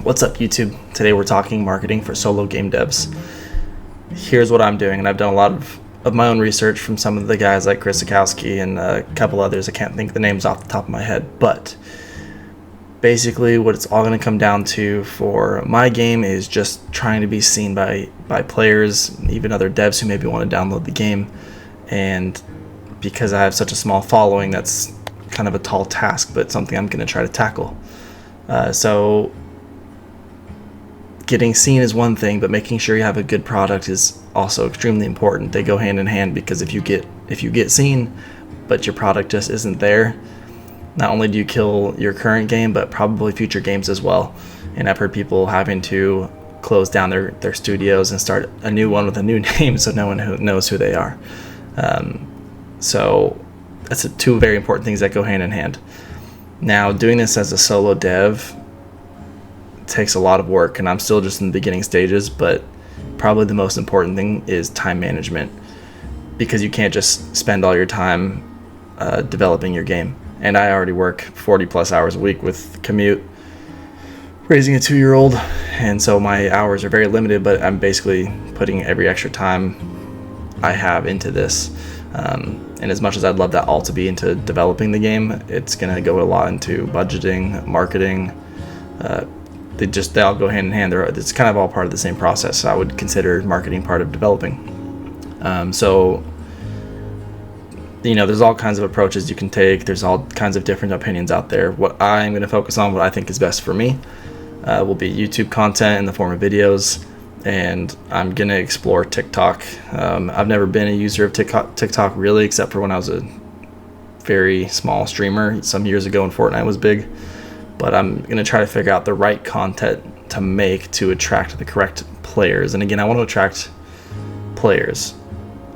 What's up, YouTube? Today we're talking marketing for solo game devs. Here's what I'm doing, and I've done a lot of my own research from some of the guys like Chris Zukowski and a couple others. I can't think of the names off the top of my head, but basically what it's all going to come down to for my game is just trying to be seen by players, even other devs who maybe want to download the game. And because I have such a small following, that's kind of a tall task, but something I'm going to try to tackle. So getting seen is one thing, but making sure you have a good product is also extremely important. They go hand in hand, because if you get seen but your product just isn't there, not only do you kill your current game but probably future games as well. And I've heard people having to close down their studios and start a new one with a new name so no one knows who they are. So that's two very important things that go hand in hand. Now, doing this as a solo dev takes a lot of work, and I'm still just in the beginning stages, but probably the most important thing is time management, because you can't just spend all your time developing your game. And I already work 40 plus hours a week with commute, raising a 2-year-old, and so my hours are very limited, but I'm basically putting every extra time I have into this. And as much as I'd love that all to be into developing the game, it's going to go a lot into budgeting, marketing. They all go hand in hand. It's kind of all part of the same process. So I would consider marketing part of developing. So there's all kinds of approaches you can take. There's all kinds of different opinions out there. What I'm going to focus on, what I think is best for me, will be YouTube content in the form of videos. And I'm going to explore TikTok. I've never been a user of TikTok really, except for when I was a very small streamer some years ago when Fortnite was big. But I'm going to try to figure out the right content to make to attract the correct players. And again, I want to attract players.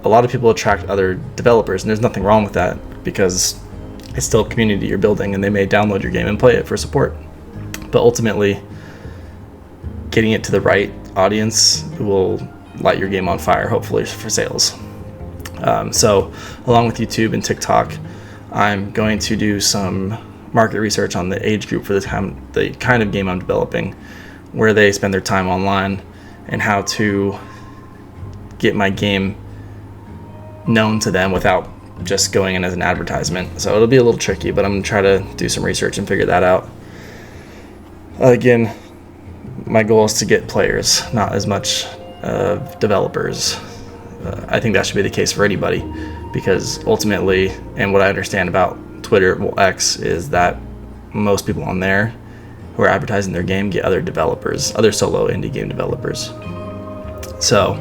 A lot of people attract other developers, and there's nothing wrong with that, because it's still a community you're building, and they may download your game and play it for support. But ultimately, getting it to the right audience will light your game on fire, hopefully, for sales. So along with YouTube and TikTok, I'm going to do some market research on the age group for the kind of game I'm developing, where they spend their time online, and how to get my game known to them without just going in as an advertisement. So it'll be a little tricky, but I'm going to try to do some research and figure that out. Again, my goal is to get players, not as much developers. I think that should be the case for anybody, because ultimately, and what I understand about Twitter, X, is that most people on there who are advertising their game get other developers, other solo indie game developers. So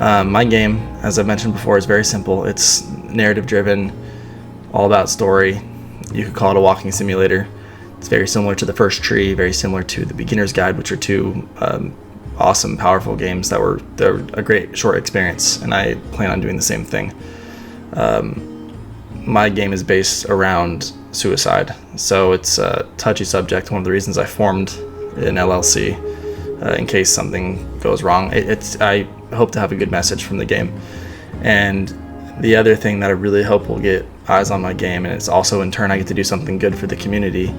my game, as I mentioned before, is very simple. It's narrative driven, all about story. You could call it a walking simulator. It's very similar to The First Tree, very similar to The Beginner's Guide, which are two awesome, powerful games they're a great short experience, and I plan on doing the same thing. My game is based around suicide, so it's a touchy subject. One of the reasons I formed an LLC, in case something goes wrong. I hope to have a good message from the game. And the other thing that I really hope will get eyes on my game, and it's also in turn I get to do something good for the community,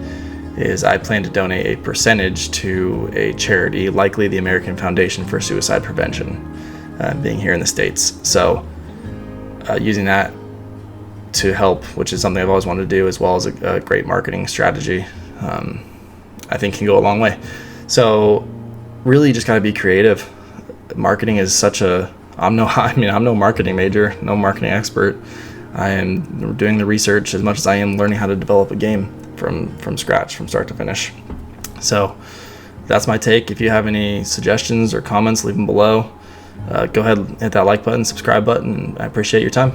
is I plan to donate a percentage to a charity, likely the American Foundation for Suicide Prevention, being here in the States. So using that to help, which is something I've always wanted to do, as well as a great marketing strategy, I think can go a long way. So really just got to be creative. Marketing is I'm no marketing major, no marketing expert. I am doing the research as much as I am learning how to develop a game from scratch, from start to finish. So that's my take. If you have any suggestions or comments, leave them below. Go ahead and hit that like button, subscribe button, and I appreciate your time.